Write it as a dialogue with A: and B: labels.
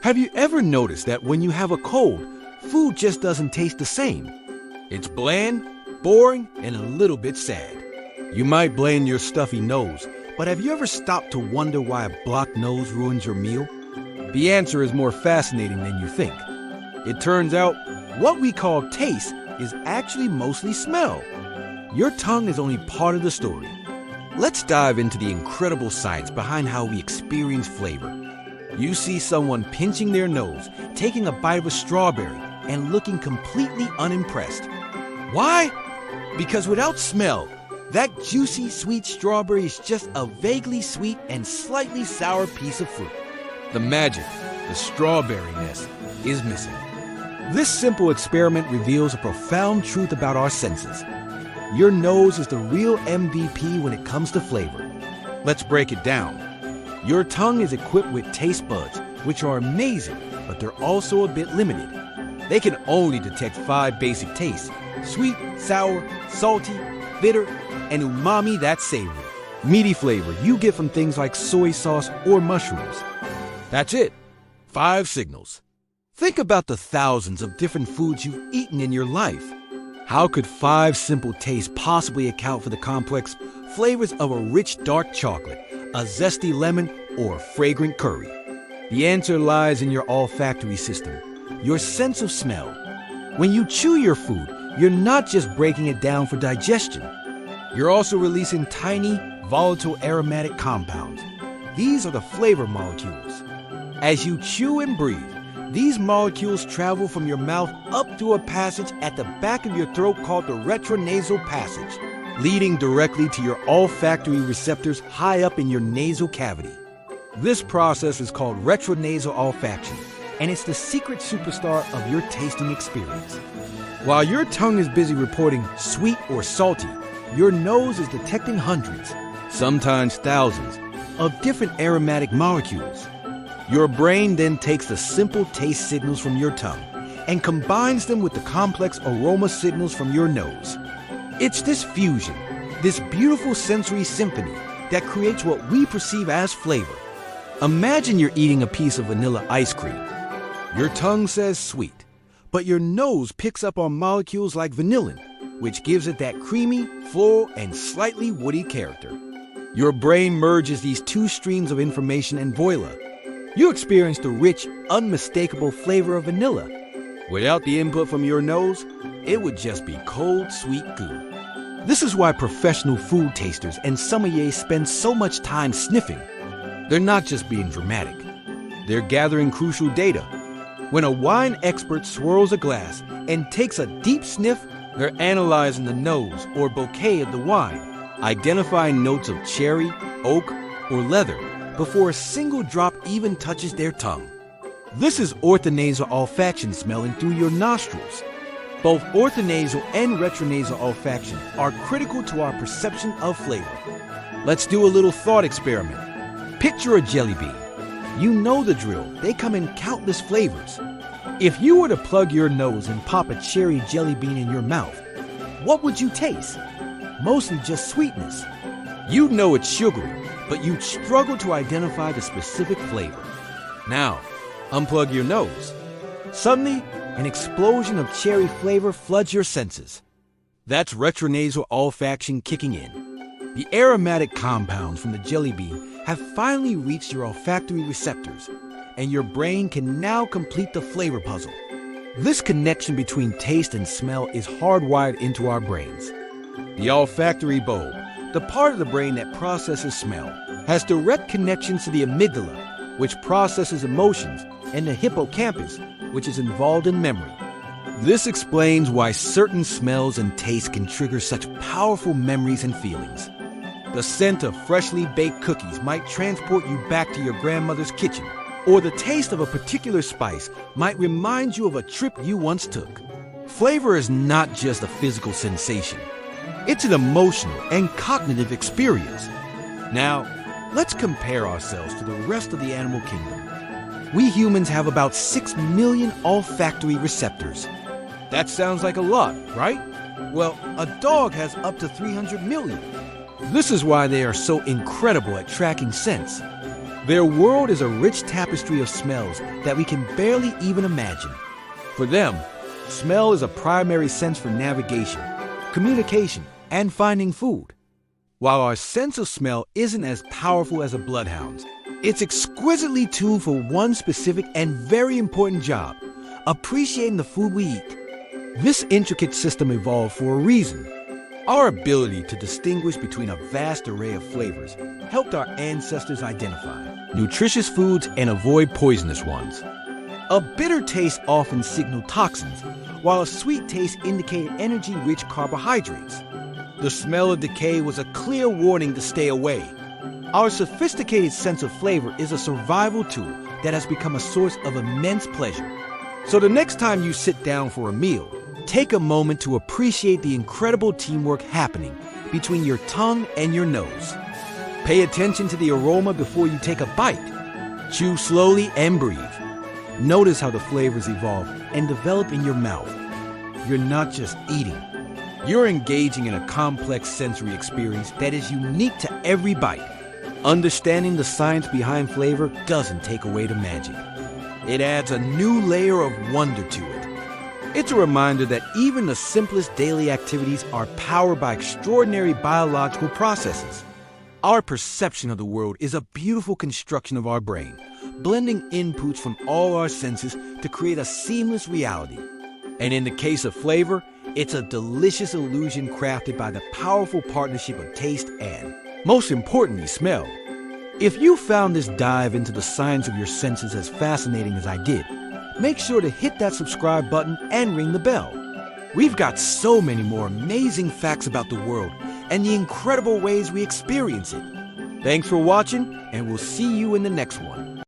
A: Have you ever noticed that when you have a cold, food just doesn't taste the same? It's bland, boring, and a little bit sad. You might blame your stuffy nose, but have you ever stopped to wonder why a blocked nose ruins your meal? The answer is more fascinating than you think. It turns out, what we call taste is actually mostly smell. Your tongue is only part of the story. Let's dive into the incredible science behind how we experience flavor. You see someone pinching their nose, taking a bite of a strawberry, and looking completely unimpressed. Why? Because without smell, that juicy, sweet strawberry is just a vaguely sweet and slightly sour piece of fruit. The magic, the strawberryness, is missing. This simple experiment reveals a profound truth about our senses. Your nose is the real MVP when it comes to flavor. Let's break it down. Your tongue is equipped with taste buds, which are amazing, but they're also a bit limited. They can only detect 5 basic tastes: sweet, sour, salty, bitter, and umami, that's savory. Meaty flavor you get from things like soy sauce or mushrooms. That's it. 5 signals. Think about the thousands of different foods you've eaten in your life. How could 5 simple tastes possibly account for the complex flavors of a rich dark chocolate, a zesty lemon, or a fragrant curry? The answer lies in your olfactory system, your sense of smell. When you chew your food, you're not just breaking it down for digestion. You're also releasing tiny, volatile aromatic compounds. These are the flavor molecules. As you chew and breathe, these molecules travel from your mouth up through a passage at the back of your throat called the retronasal passage, leading directly to your olfactory receptors high up in your nasal cavity. This process is called retronasal olfaction, and it's the secret superstar of your tasting experience. While your tongue is busy reporting sweet or salty, your nose is detecting hundreds, sometimes thousands, of different aromatic molecules. Your brain then takes the simple taste signals from your tongue and combines them with the complex aroma signals from your nose. It's this fusion, this beautiful sensory symphony, that creates what we perceive as flavor. Imagine you're eating a piece of vanilla ice cream. Your tongue says sweet, but your nose picks up on molecules like vanillin, which gives it that creamy, floral, and slightly woody character. Your brain merges these 2 streams of information and voila, you experience the rich, unmistakable flavor of vanilla. Without the input from your nose, it would just be cold, sweet goo. This is why professional food tasters and sommeliers spend so much time sniffing. They're not just being dramatic. They're gathering crucial data. When a wine expert swirls a glass and takes a deep sniff, they're analyzing the nose or bouquet of the wine, identifying notes of cherry, oak, or leather before a single drop even touches their tongue. This is orthonasal olfaction smelling through your nostrils. Both orthonasal and retronasal olfaction are critical to our perception of flavor. Let's do a little thought experiment. Picture a jelly bean. You know the drill. They come in countless flavors. If you were to plug your nose and pop a cherry jelly bean in your mouth, what would you taste? Mostly just sweetness. You'd know it's sugary, but you'd struggle to identify the specific flavor. Now, unplug your nose. Suddenly, an explosion of cherry flavor floods your senses. That's retronasal olfaction kicking in. The aromatic compounds from the jelly bean have finally reached your olfactory receptors, and your brain can now complete the flavor puzzle. This connection between taste and smell is hardwired into our brains. The olfactory bulb, the part of the brain that processes smell, has direct connections to the amygdala, which processes emotions, and the hippocampus, which is involved in memory. This explains why certain smells and tastes can trigger such powerful memories and feelings. The scent of freshly baked cookies might transport you back to your grandmother's kitchen, or the taste of a particular spice might remind you of a trip you once took. Flavor is not just a physical sensation. It's an emotional and cognitive experience. Now, let's compare ourselves to the rest of the animal kingdom. We humans have about 6 million olfactory receptors. That sounds like a lot, right? Well, a dog has up to 300 million. This is why they are so incredible at tracking scents. Their world is a rich tapestry of smells that we can barely even imagine. For them, smell is a primary sense for navigation, communication, and finding food. While our sense of smell isn't as powerful as a bloodhound's, it's exquisitely tuned for one specific and very important job: appreciating the food we eat. This intricate system evolved for a reason. Our ability to distinguish between a vast array of flavors helped our ancestors identify nutritious foods and avoid poisonous ones. A bitter taste often signaled toxins, while a sweet taste indicated energy-rich carbohydrates. The smell of decay was a clear warning to stay away. Our sophisticated sense of flavor is a survival tool that has become a source of immense pleasure. So the next time you sit down for a meal, take a moment to appreciate the incredible teamwork happening between your tongue and your nose. Pay attention to the aroma before you take a bite. Chew slowly and breathe. Notice how the flavors evolve and develop in your mouth. You're not just eating. You're engaging in a complex sensory experience that is unique to every bite. Understanding the science behind flavor doesn't take away the magic. It adds a new layer of wonder to it. It's a reminder that even the simplest daily activities are powered by extraordinary biological processes. Our perception of the world is a beautiful construction of our brain, blending inputs from all our senses to create a seamless reality. And in the case of flavor, it's a delicious illusion crafted by the powerful partnership of taste and, most importantly, smell. If you found this dive into the science of your senses as fascinating as I did, make sure to hit that subscribe button and ring the bell. We've got so many more amazing facts about the world and the incredible ways we experience it. Thanks for watching, and we'll see you in the next one.